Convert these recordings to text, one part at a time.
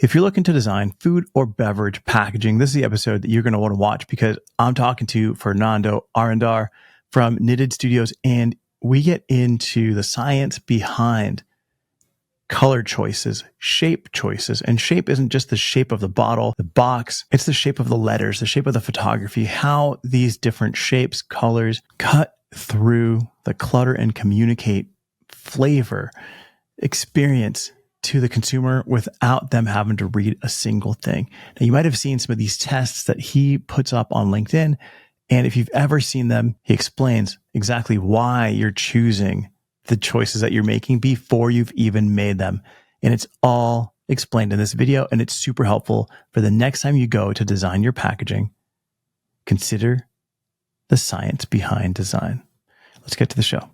If you're looking to design food or beverage packaging, this is the episode that you're going to want to watch because I'm talking to Fernando Arendar from Knitted Studios, and we get into the science behind color choices, shape choices. And shape isn't just the shape of the bottle, the box, it's the shape of the letters, the shape of the photography, how these different shapes, colors cut through the clutter and communicate flavor, experience to the consumer without them having to read a single thing. Now, you might have seen some of these tests that he puts up on LinkedIn. And if you've ever seen them, he explains exactly why you're choosing the choices that you're making before you've even made them. And it's all explained in this video. And it's super helpful for the next time you go to design your packaging. Consider the science behind design. Let's get to the show.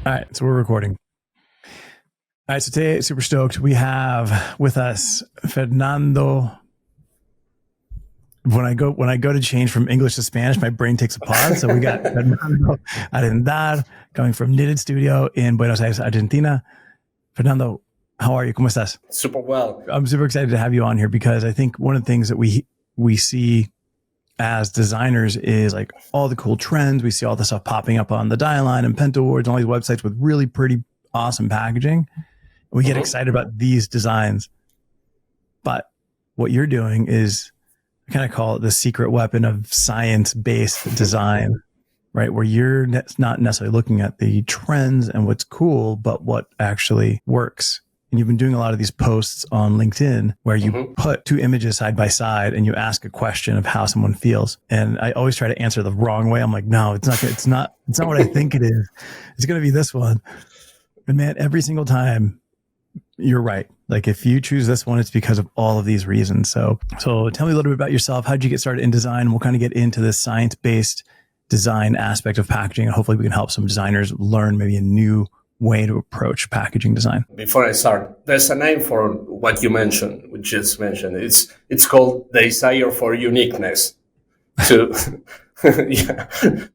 All right, so we're recording. All right, so today, super stoked. We have with us Fernando. When I go to change from English to Spanish, my brain takes a pause. So we got Fernando Arendar coming from Knitted Studio in Buenos Aires, Argentina. Fernando, how are you? ¿Cómo estás? Super well. I'm super excited to have you on here because I think one of the things that we see as designers is like all the cool trends. We see all the stuff popping up on the Dialine and Penta Awards and all these websites with really pretty awesome packaging. We get excited about these designs, but what you're doing is, I kind of call it the secret weapon of science-based design, right? Where you're not necessarily looking at the trends and what's cool, but what actually works. And you've been doing a lot of these posts on LinkedIn where you put two images side by side and you ask a question of how someone feels. And I always try to answer the wrong way. I'm like, no, it's not what I think it is. It's going to be this one. And man, every single time, you're right. Like if you choose this one, it's because of all of these reasons. So tell me a little bit about yourself. How did you get started in design? We'll kind of get into this science-based design aspect of packaging. And hopefully we can help some designers learn maybe a new way to approach packaging design. Before I start, there's a name for what you mentioned, which just mentioned. It's called the desire for uniqueness. So yeah,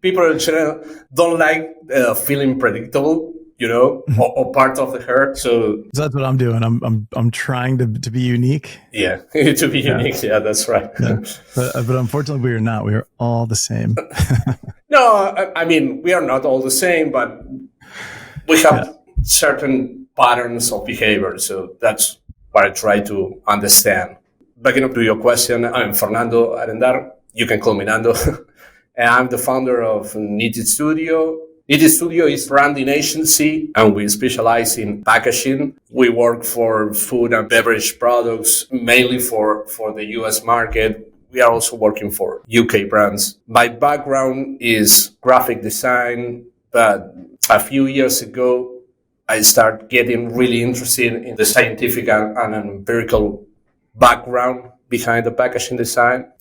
people in general don't like feeling predictable. Or part of the herd. So that's what I'm doing. I'm trying to be unique. Yeah, to be unique. Yeah, that's right. Yeah. But unfortunately, we are not. We are all the same. No, I mean, we are not all the same, but we have certain patterns of behavior. So that's what I try to understand. Backing up to your question, I'm Fernando Arendar. You can call me Nando. And I'm the founder of Knitted Studio. Knitted Studio is a branding agency, and we specialize in packaging. We work for food and beverage products, mainly for the US market. We are also working for UK brands. My background is graphic design, but a few years ago, I started getting really interested in the scientific and empirical background behind the packaging design.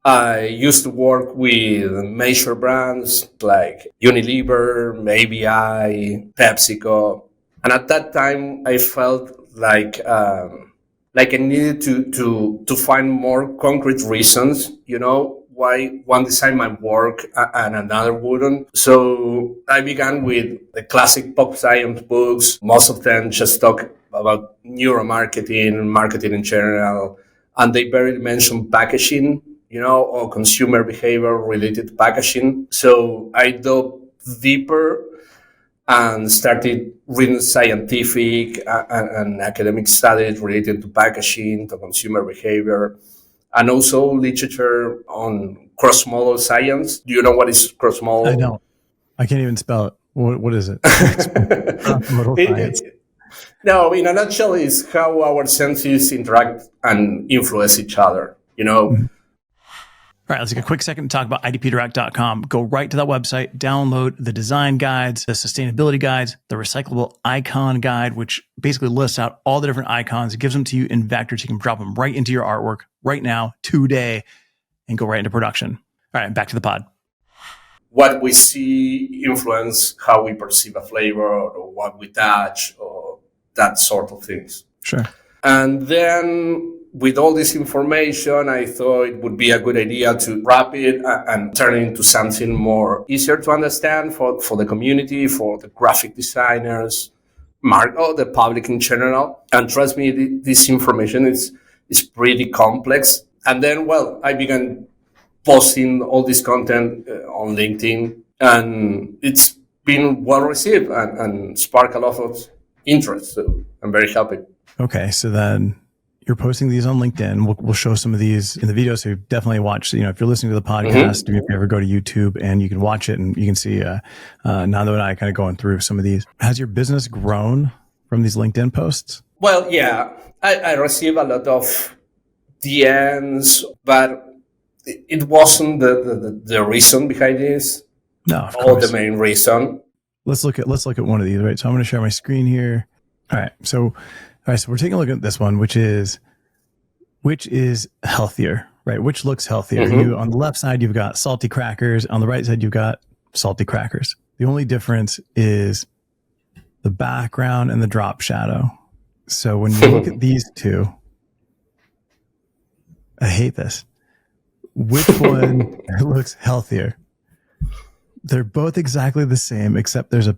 I used to work with major brands like Unilever, ABI, PepsiCo. And at that time, I felt like I needed to find more concrete reasons, why one design might work and another wouldn't. So I began with the classic pop science books. Most of them just talk about neuromarketing, marketing in general, and they barely mention packaging, or consumer behavior related to packaging. So I dove deeper and started reading scientific and academic studies related to packaging, to consumer behavior, and also literature on cross-modal science. Do you know what is cross-modal? I don't. I can't even spell it. What is it? Cross-modal science. No, in a nutshell, it's how our senses interact and influence each other, Mm-hmm. All right, let's take a quick second to talk about idpdirect.com. Go right to that website, download the design guides, the sustainability guides, the recyclable icon guide, which basically lists out all the different icons. It gives them to you in vectors. You can drop them right into your artwork right now, today, and go right into production. All right, back to the pod. What we see influence how we perceive a flavor or what we touch or that sort of things. Sure. And then with all this information, I thought it would be a good idea to wrap it and turn it into something more easier to understand for the community, for the graphic designers, the public in general. And trust me, this information is pretty complex. And then, well, I began posting all this content on LinkedIn, and it's been well received and sparked a lot of interest. So I'm very happy. Okay, so then you're posting these on LinkedIn. We'll show some of these in the video, so definitely watch. If you're listening to the podcast, if you ever go to YouTube and you can watch it, and you can see Nando and I kind of going through some of these. Has your business grown from these LinkedIn posts? Well, yeah, I receive a lot of DMs, but it wasn't the reason behind this. No, of or course. the main reason. Let's look at one of these, right? So I'm going to share my screen here. All right, so we're taking a look at this one, which is healthier, right? Which looks healthier. You, on the left side, you've got salty crackers. On the right side, you've got salty crackers. The only difference is the background and the drop shadow. So when you look at these two, I hate this. Which one looks healthier? They're both exactly the same, except there's a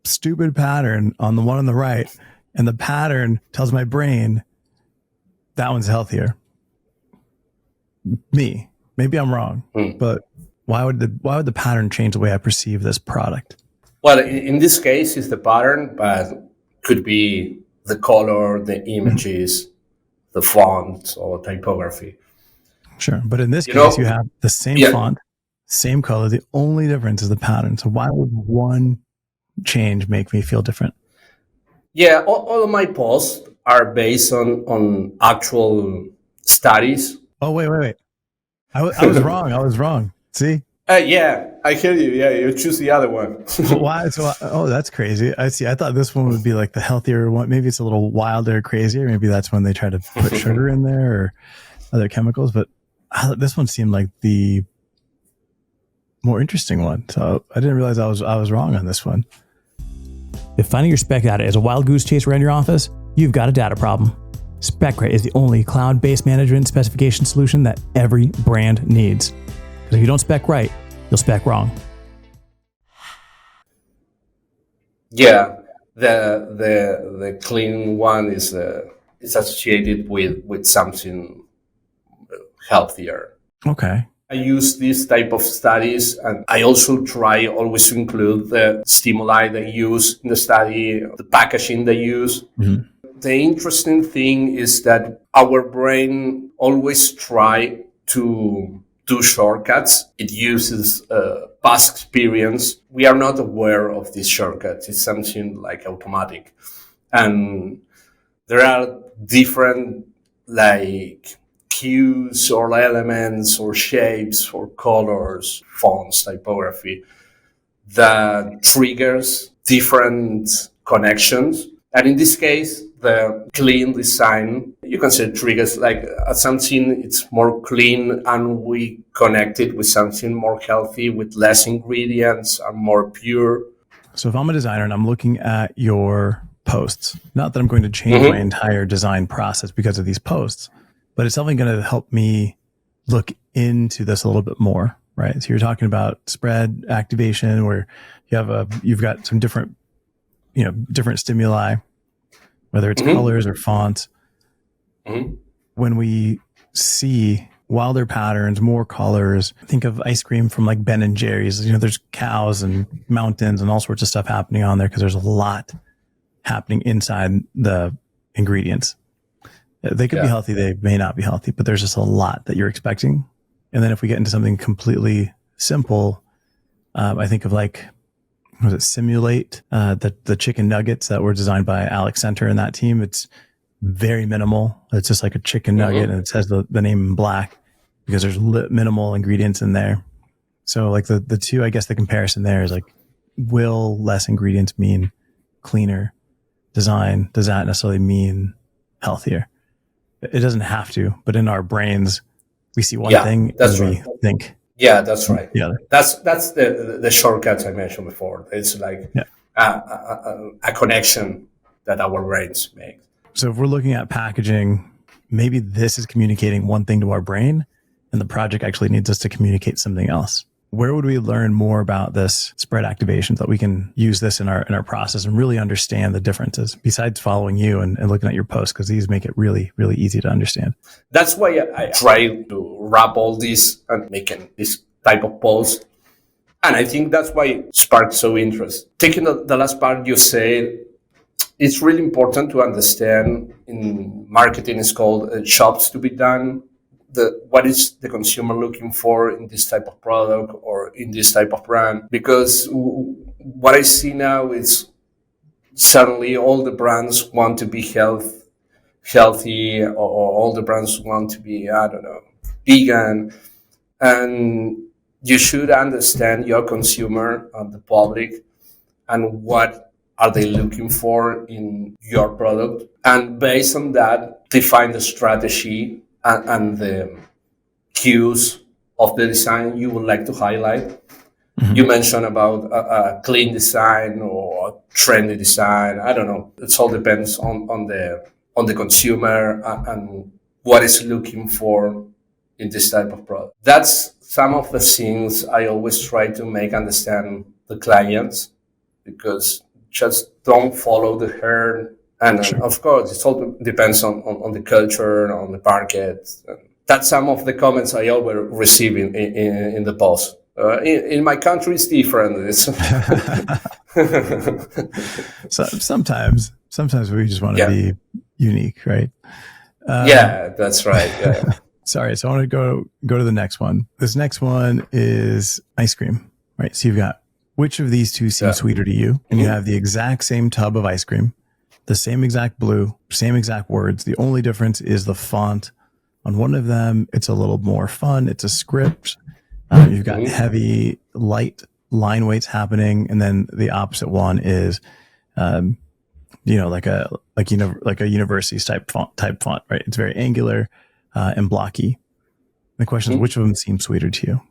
stupid pattern on the one on the right, and the pattern tells my brain that one's healthier. Maybe I'm wrong, but why would the pattern change the way I perceive this product? Well, in this case, it's the pattern, but could be the color, the images, the font, or typography. Sure, but in this case, you have the same font, same color. The only difference is the pattern. So why would one change make me feel different? Yeah, all of my posts are based on actual studies. Oh, wait. I was wrong. I was wrong. See? Yeah, I hear you. Yeah, you choose the other one. Why? So, that's crazy. I see. I thought this one would be like the healthier one. Maybe it's a little wilder, crazier. Maybe that's when they try to put sugar in there or other chemicals. But this one seemed like the more interesting one. So I didn't realize I was wrong on this one. If finding your spec data is a wild goose chase around your office, you've got a data problem. SpecRite is the only cloud-based management specification solution that every brand needs. Because if you don't spec right, you'll spec wrong. Yeah, the clean one is associated with something healthier. Okay. I use this type of studies, and I also try always to include the stimuli they use in the study, the packaging they use. Mm-hmm. The interesting thing is that our brain always try to do shortcuts. It uses past experience. We are not aware of these shortcuts. It's something like automatic. And there are different cues or elements or shapes or colors, fonts, typography that triggers different connections. And in this case, the clean design, you can say triggers like something it's more clean and we connect it with something more healthy, with less ingredients and more pure. So if I'm a designer and I'm looking at your posts, not that I'm going to change my entire design process because of these posts, but it's definitely going to help me look into this a little bit more, right? So you're talking about spread activation where you've got some different stimuli, whether it's colors or fonts. When we see wilder patterns, more colors, think of ice cream from like Ben and Jerry's. There's cows and mountains and all sorts of stuff happening on there because there's a lot happening inside the ingredients. They could be healthy, they may not be healthy, but there's just a lot that you're expecting. And then if we get into something completely simple, I think of Simulate, the chicken nuggets that were designed by Alex Center and that team. It's very minimal. It's just like a chicken nugget and it says the name in black because there's minimal ingredients in there. So like the two, I guess the comparison there is like, will less ingredients mean cleaner design? Does that necessarily mean healthier? It doesn't have to, but in our brains, we see one thing and we think. Yeah, that's right. Yeah, that's the shortcuts I mentioned before. It's like a connection that our brains make. So if we're looking at packaging, maybe this is communicating one thing to our brain, and the project actually needs us to communicate something else. where would we learn more about this spread activation so that we can use this in our process and really understand the differences besides following you and looking at your posts? Because these make it really, really easy to understand. That's why I try to wrap all this and making this type of posts. And I think that's why it sparked so interest. Taking the last part you said, it's really important to understand in marketing is called jobs to be done. What is the consumer looking for in this type of product or in this type of brand? Because what I see now is suddenly all the brands want to be healthy, or all the brands want to be, I don't know, vegan. And you should understand your consumer and the public and what are they looking for in your product. And based on that, define the strategy and the cues of the design you would like to highlight. Mm-hmm. You mentioned about a clean design or a trendy design. I don't know. It all depends on the consumer and what is looking for in this type of product. That's some of the things I always try to make understand the clients, because just don't follow the herd. And sure. Of course, it all depends on the culture and on the market. That's some of the comments I always receive in the post. In my country, it's different. So sometimes we just want to be unique, right? Yeah, that's right. Yeah. Sorry. So I want to go to the next one. This next one is ice cream, right? So you've got which of these two seems sweeter to you? And you have the exact same tub of ice cream, the same exact blue, same exact words. The only difference is the font. On one of them, it's a little more fun. It's a script. You've got heavy, light line weights happening, and then the opposite one is, like a university's type font, right? It's very angular and blocky. The question is, which of them seems sweeter to you?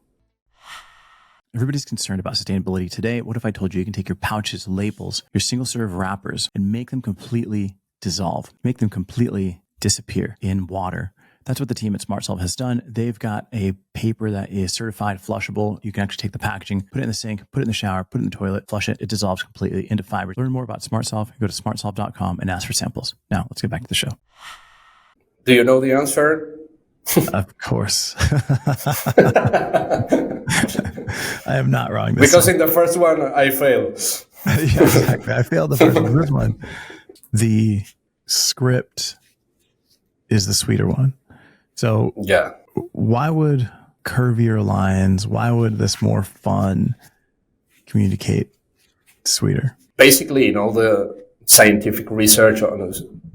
Everybody's concerned about sustainability today. What if I told you can take your pouches, labels, your single-serve wrappers, and make them completely dissolve, make them completely disappear in water? That's what the team at SmartSolve has done. They've got a paper that is certified flushable. You can actually take the packaging, put it in the sink, put it in the shower, put it in the toilet, flush it. It dissolves completely into fiber. Learn more about SmartSolve. Go to smartsolve.com and ask for samples. Now, let's get back to the show. Do you know the answer? Of course. I am not wrong. Because in the first one, I failed. Yeah, exactly. I failed the first one. This one. The script is the sweeter one. So why would curvier lines, why would this more fun communicate sweeter? Basically, in all the scientific research,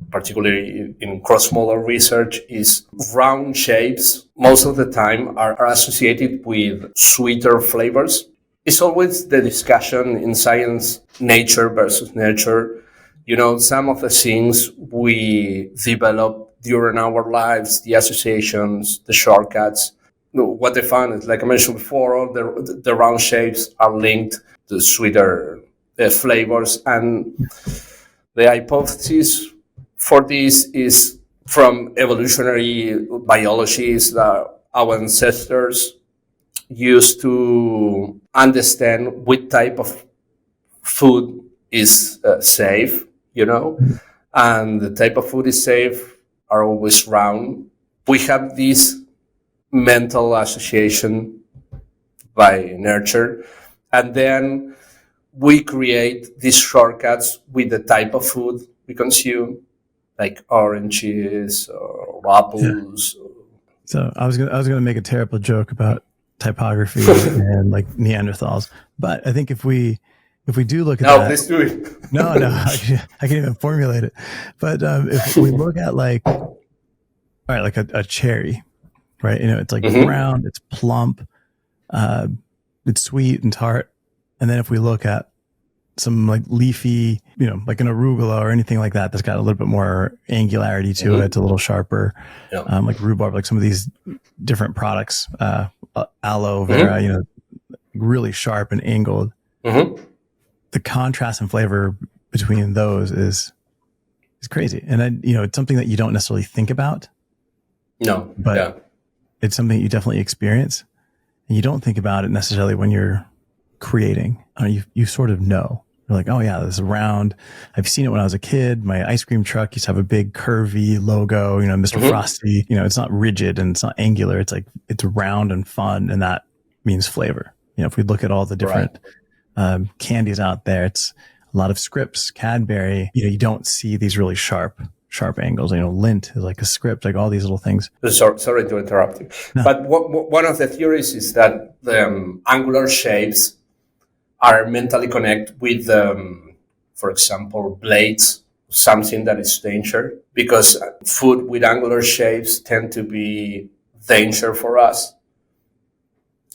particularly in cross-modal research, is round shapes most of the time are associated with sweeter flavors. It's always the discussion in science, nature versus nurture. Some of the things we develop during our lives, the associations, the shortcuts. What they found is, like I mentioned before, all the round shapes are linked to sweeter flavors. And the hypothesis for this is from evolutionary biology, is that our ancestors used to understand which type of food is safe, and the type of food is safe are always round. We have this mental association by nurture, and then we create these shortcuts with the type of food we consume, like oranges or apples. Yeah. So I was gonna make a terrible joke about typography and like Neanderthals, but I think if we do look at that, please do it. No, I can't even formulate it. But if we look at like a cherry, right? It's like round, it's plump, it's sweet and tart. And then if we look at some like leafy, like an arugula or anything like that, that's got a little bit more angularity to it. It's a little sharper, like rhubarb, like some of these different products, aloe vera, really sharp and angled. The contrast and flavor between those is crazy. And it's something that you don't necessarily think about. No, but it's something that you definitely experience. and you don't think about it necessarily when you're creating. You sort of know. You're like, oh yeah, this is round. I've seen it when I was a kid. My ice cream truck used to have a big curvy logo, Mr. Frosty. It's not rigid and it's not angular. It's like, it's round and fun. And that means flavor. If we look at all the different candies out there, it's a lot of Scripps, Cadbury. You don't see these really sharp angles. Lindt is like a script, like all these little things. Sorry to interrupt you. No. But one of the theories is that the angular shapes are mentally connected with, for example, blades, something that is danger, because food with angular shapes tend to be danger for us.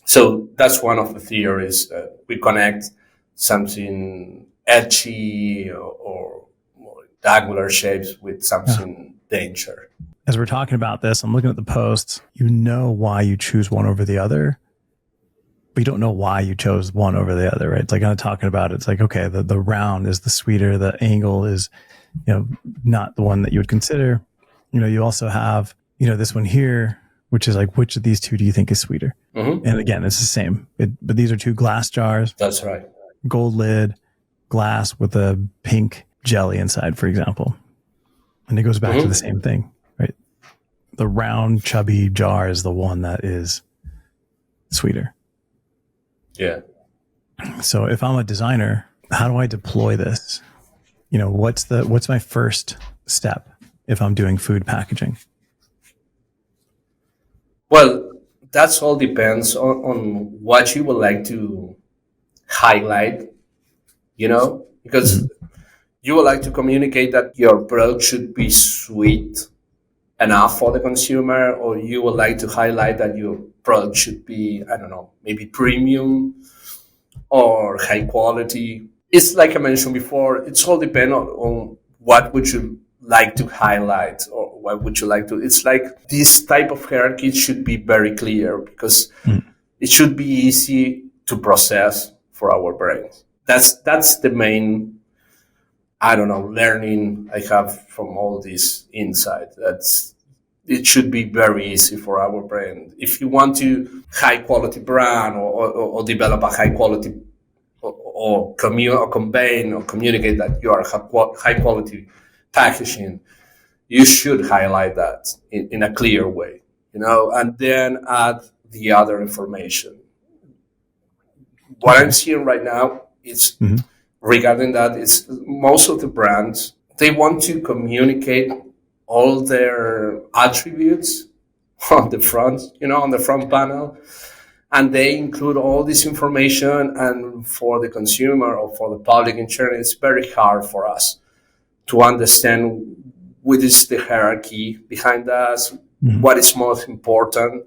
So that's one of the theories. We connect something edgy or angular shapes with something danger. As we're talking about this, I'm looking at the posts. You know why you choose one over the other, but you don't know why you chose one over the other, right? It's like kind of talking about it. It's like, okay, the round is the sweeter, the angle is, not the one that you would consider. You also have, this one here, which is like, which of these two do you think is sweeter? Mm-hmm. And again, it's the same, but these are two glass jars. That's right. Gold lid, glass with a pink jelly inside, for example. And it goes back to the same thing, right? The round, chubby jar is the one that is sweeter. Yeah. So if I'm a designer, how do I deploy this? What's my first step if I'm doing food packaging? Well, that's all depends on what you would like to highlight, because you would like to communicate that your product should be sweet enough for the consumer, or you would like to highlight that your product should be, I don't know, maybe premium or high quality. It's like I mentioned before, it's all depend on what would you like to highlight or what would you like to, it's like this type of hierarchy should be very clear because it should be easy to process for our brains. That's the main, learning I have from all this insight. It should be very easy for our brain. If you want to high quality brand or develop a high quality or convey or communicate that you are high quality packaging, you should highlight that in a clear way, and then add the other information. What I'm seeing right now is regarding that is most of the brands, they want to communicate all their attributes on the front, on the front panel, and they include all this information. And for the consumer or for the public in general, it's very hard for us to understand what is the hierarchy behind us, what is most important,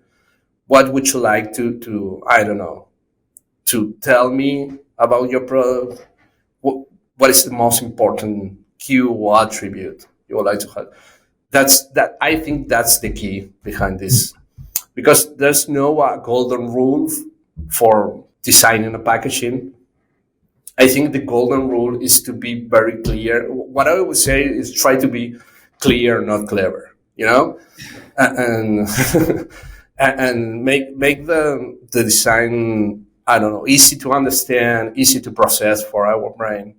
what would you like to tell me about your product, what is the most important cue or attribute you would like to have. I think that's the key behind this, because there's no golden rule for designing a packaging. I think the golden rule is to be very clear. What I would say is try to be clear, not clever, and and make the design, easy to understand, easy to process for our brain.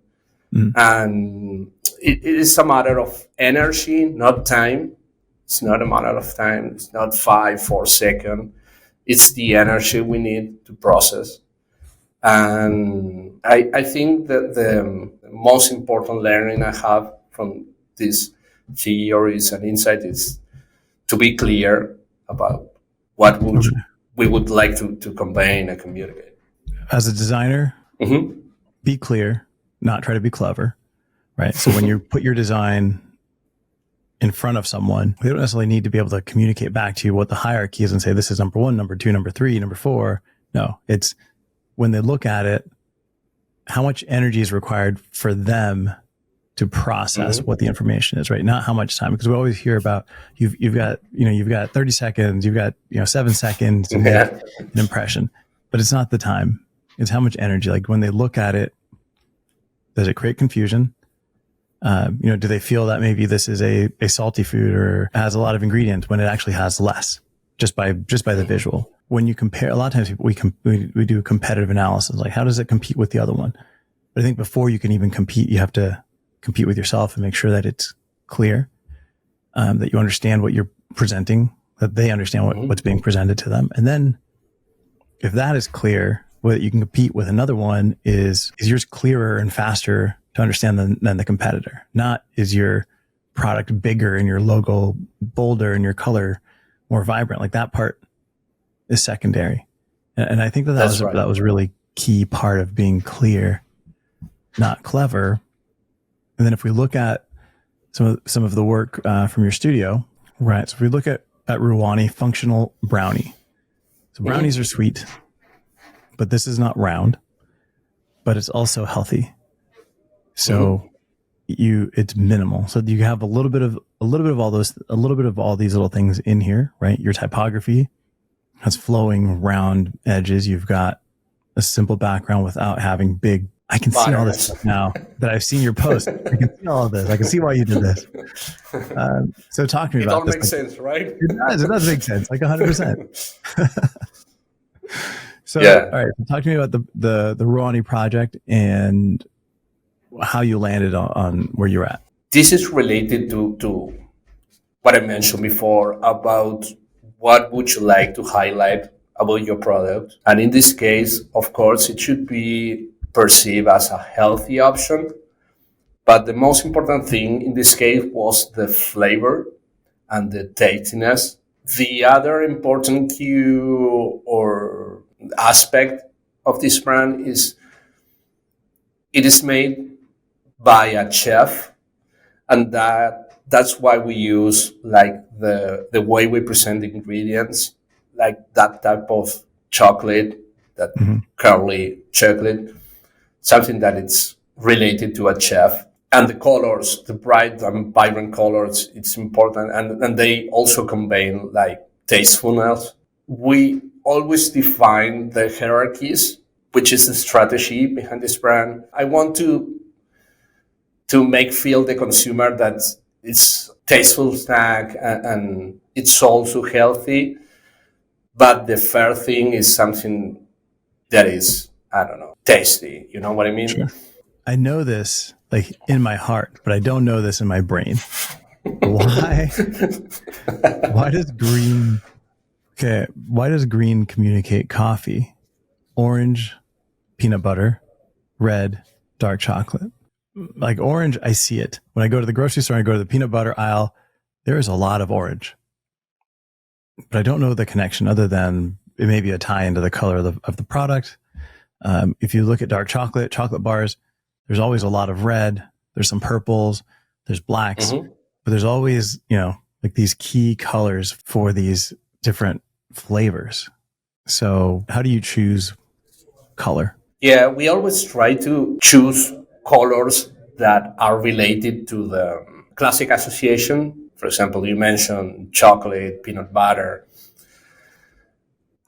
And it is a matter of energy, not time. It's not a matter of time. It's not 4 seconds. It's the energy we need to process. And I think that the most important learning I have from these theories and insight is to be clear about what we would like to convey and communicate. As a designer, be clear, not try to be clever, right? So when you put your design in front of someone, they don't necessarily need to be able to communicate back to you what the hierarchy is and say, this is number 1, number 2, number 3, number 4. No, it's when they look at it, how much energy is required for them to process what the information is, right? Not how much time, because we always hear about you've got 30 seconds, you've got 7 seconds to make an impression, but it's not the time. It's how much energy. Like when they look at it, does it create confusion? Do they feel that maybe this is a salty food or has a lot of ingredients when it actually has less? just by the visual. When you compare, a lot of times we do competitive analysis, like how does it compete with the other one? But I think before you can even compete, you have to compete with yourself and make sure that it's clear, that you understand what you're presenting, that they understand what's being presented to them. And then if that is clear, what you can compete with another one is yours clearer and faster to understand than the competitor? Not is your product bigger and your logo bolder and your color more vibrant? Like that part is secondary. And I think that was a really key part of being clear, not clever. And then if we look at some of the work from your studio, right? So if we look at Ruwani Functional Brownie. So brownies are sweet, but this is not round, but it's also healthy. So it's minimal. So you have a little bit of all these little things in here, right? Your typography has flowing round edges. You've got a simple background without having big. I can see all this stuff now that I've seen your post. I can see all of this. I can see why you did this. So talk to me about this. It all makes sense, right? It does make sense, like 100%. So, all right. Talk to me about the Ruwani project and how you landed on where you're at. This is related to what I mentioned before about what would you like to highlight about your product. And in this case, of course, it should be perceived as a healthy option. But the most important thing in this case was the flavor and the tastiness. The other important cue or aspect of this brand is it is made by a chef, and that's why we use like the way we present the ingredients, like that type of chocolate, that curly chocolate, something that it's related to a chef. And the colors, the bright and vibrant colors, it's important. And they also convey like tastefulness. We always define the hierarchies, which is the strategy behind this brand. I want to make feel the consumer that it's tasteful snack and it's also healthy. But the fair thing is something that is, I don't know, tasty. You know what I mean? Sure. I know this like in my heart, but I don't know this in my brain. Why does green communicate coffee? Orange, peanut butter, red, dark chocolate. Like orange, I see it. When I go to the grocery store, I go to the peanut butter aisle, there is a lot of orange. But I don't know the connection other than it may be a tie into the color of the product. If you look at dark chocolate bars, there's always a lot of red. There's some purples, there's blacks, but there's always, like these key colors for these different flavors. So how do you choose color? Yeah, we always try to choose colors that are related to the classic association. For example, you mentioned chocolate, peanut butter.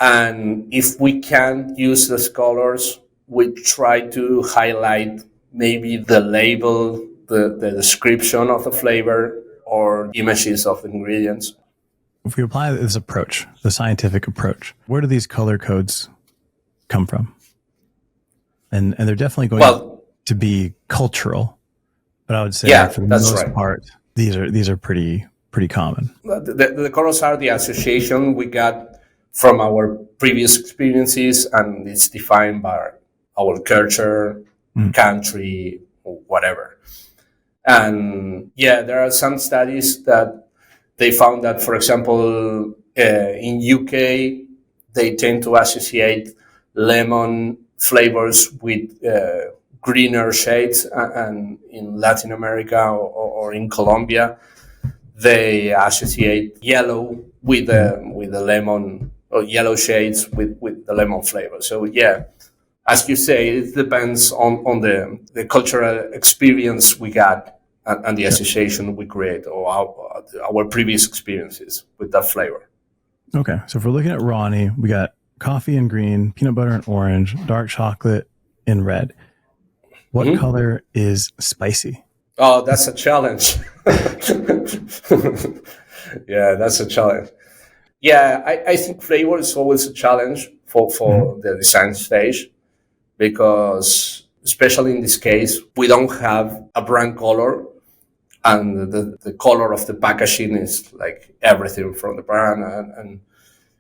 And if we can't use those colors, we try to highlight maybe the label, the description of the flavor or images of the ingredients. If we apply this approach, the scientific approach, where do these color codes come from? And they're definitely going to be cultural, but I would say for the most part, these are pretty common. The colors are the association we got from our previous experiences, and it's defined by our culture, country, or whatever. And there are some studies that they found that, for example, in UK, they tend to associate lemon flavors with greener shades, and in Latin America or in Colombia, they associate yellow with the lemon, or yellow shades with the lemon flavor. So as you say, it depends on the cultural experience we got and the association we create, or our previous experiences with that flavor. Okay, so if we're looking at Ruwani, we got coffee in green, peanut butter in orange, dark chocolate in red. What color is spicy? Oh, that's a challenge. Yeah, that's a challenge. Yeah, I think flavor is always a challenge for the design stage, because especially in this case, we don't have a brand color, and the color of the packaging is like everything from the brand, and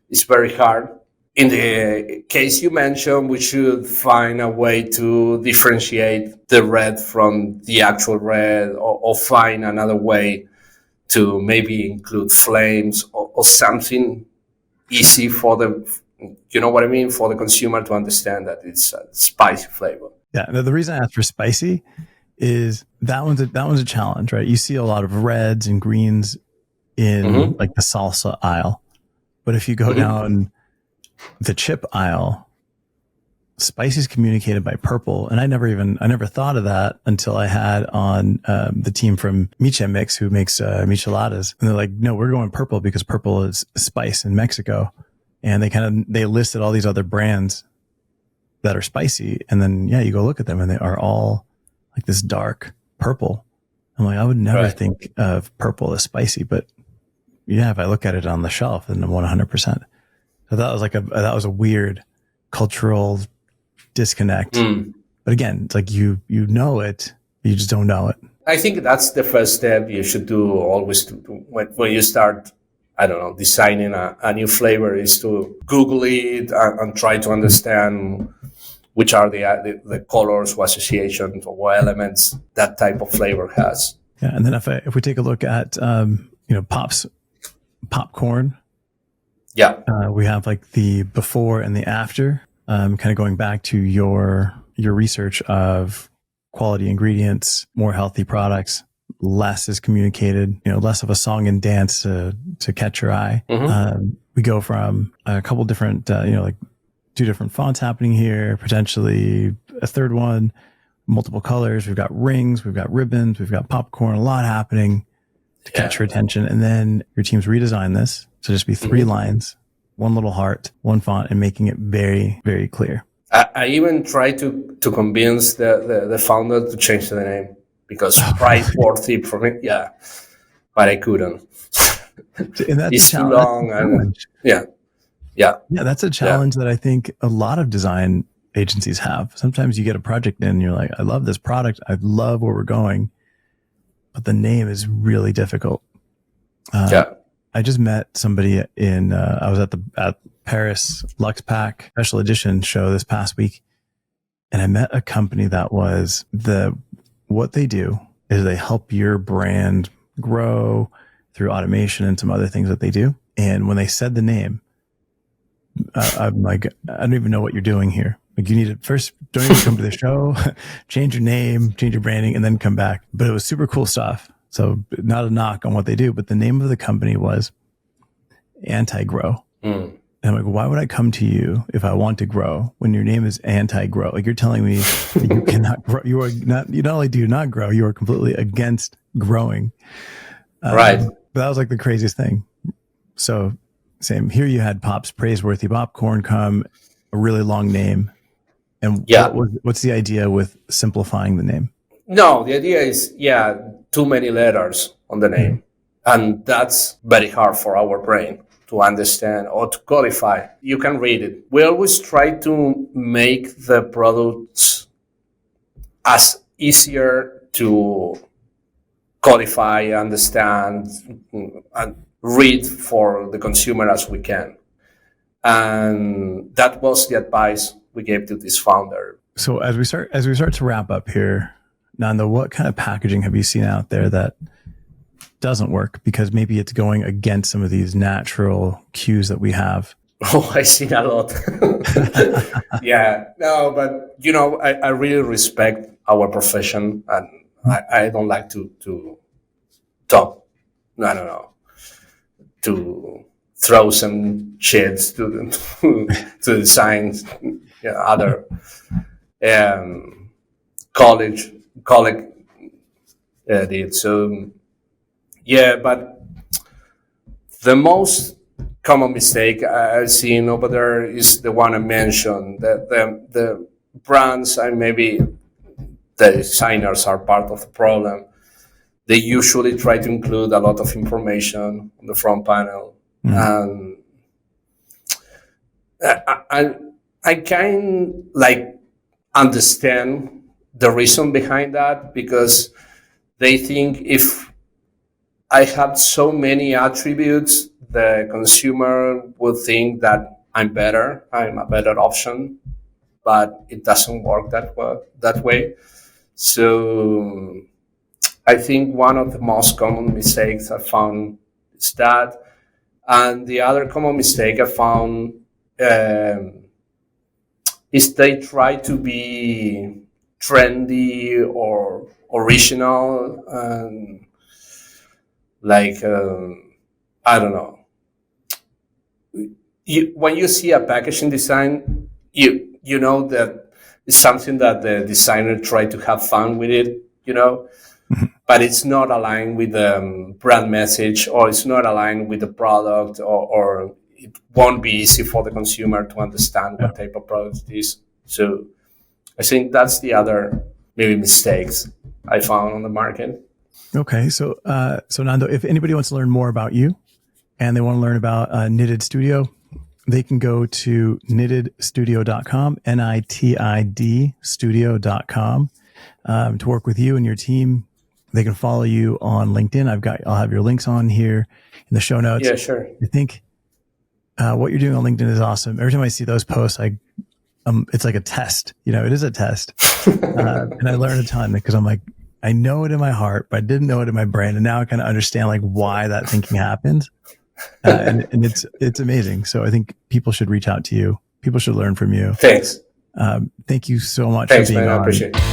it's very hard. In the case you mentioned, we should find a way to differentiate the red from the actual red, or find another way to maybe include flames, or something easy for the, you know what I mean, for the consumer to understand that it's a spicy flavor. Yeah. The reason I asked for spicy is that one's a challenge, right? You see a lot of reds and greens in like the salsa aisle, but if you go down the chip aisle, spicy is communicated by purple. And I never thought of that until I had on the team from Miche Mix, who makes micheladas. And they're like, no, we're going purple because purple is spice in Mexico. And they listed all these other brands that are spicy. And then, yeah, you go look at them and they are all like this dark purple. I'm like, I would never think of purple as spicy, but yeah, if I look at it on the shelf, then I'm 100%. So that was a weird cultural disconnect. But again, it's like you know it, you just don't know it. I think that's the first step you should do always when you start, I don't know, designing a new flavor, is to Google it and try to understand which are the colors or associations or elements that type of flavor has. Yeah, and then if we take a look at popcorn, we have like the before and the after. Kind of going back to your research of quality ingredients, more healthy products, less is communicated, less of a song and dance to catch your eye. We go from a couple different, like 2 different fonts happening here, potentially a third one, multiple colors. We've got rings, we've got ribbons, we've got popcorn, a lot happening to catch your attention. And then your team's redesigned this to just be 3 lines, 1 little heart, 1 font, and making it very, very clear. I even tried to convince the founder to change the name, because price worthy for me. Yeah, but I couldn't. And that's it's too long. And yeah, that's a challenge that I think a lot of design agencies have. Sometimes you get a project in and you're like, I love this product, I love where we're going, but the name is really difficult. I just met somebody in, I was at Paris Lux Pack special edition show this past week. And I met a company that was what they do is they help your brand grow through automation and some other things that they do. And when they said the name, I'm like, I don't even know what you're doing here. Like, you need to first, don't even come to the show, change your name, change your branding, and then come back. But it was super cool stuff. So not a knock on what they do, but the name of the company was Anti-Grow. And I'm like, why would I come to you if I want to grow when your name is Anti-Grow? Like, you're telling me that you cannot grow. You not only do you not grow, you are completely against growing. Right. But that was like the craziest thing. So same here, you had Pop's Praiseworthy Popcorn come, a really long name. And what's the idea with simplifying the name? No, the idea is, too many letters on the name. And that's very hard for our brain to understand or to codify. You can read it. We always try to make the products as easier to codify, understand, and read for the consumer as we can. And that was the advice we gave to this founder. So as we start to wrap up here, Nando, what kind of packaging have you seen out there that doesn't work because maybe it's going against some of these natural cues that we have? Oh, I see a lot. But I really respect our profession, and I don't like to talk. I don't know, to throw some shades to design other colleague did. So but the most common mistake I've seen over there is the one I mentioned, that the brands and maybe the designers are part of the problem. They usually try to include a lot of information on the front panel, and I kind like understand the reason behind that, because they think if I have so many attributes, the consumer will think that I'm a better option, but it doesn't work that way. So I think one of the most common mistakes I found is that. And the other common mistake I found um, is they try to be trendy or original, and like I don't know. When you see a packaging design, you know that it's something that the designer tried to have fun with it, you know, but it's not aligned with the brand message, or it's not aligned with the product, or it won't be easy for the consumer to understand Yeah. what type of product it is. So I think that's the other maybe mistakes I found on the market. Okay. So Nando, if anybody wants to learn more about you and they want to learn about Knitted Studio, they can go to knittedstudio.com, NITID studio.com, to work with you and your team. They can follow you on LinkedIn. I'll have your links on here in the show notes. Yeah, sure. I think what you're doing on LinkedIn is awesome. Every time I see those posts, it's like a test. You know, it is a test, and I learn a ton because I'm like, I know it in my heart, but I didn't know it in my brain, and now I kind of understand like why that thinking happens, and it's amazing. So I think people should reach out to you. People should learn from you. Thanks. Thank you so much Thanks, for being man. I on. appreciate it.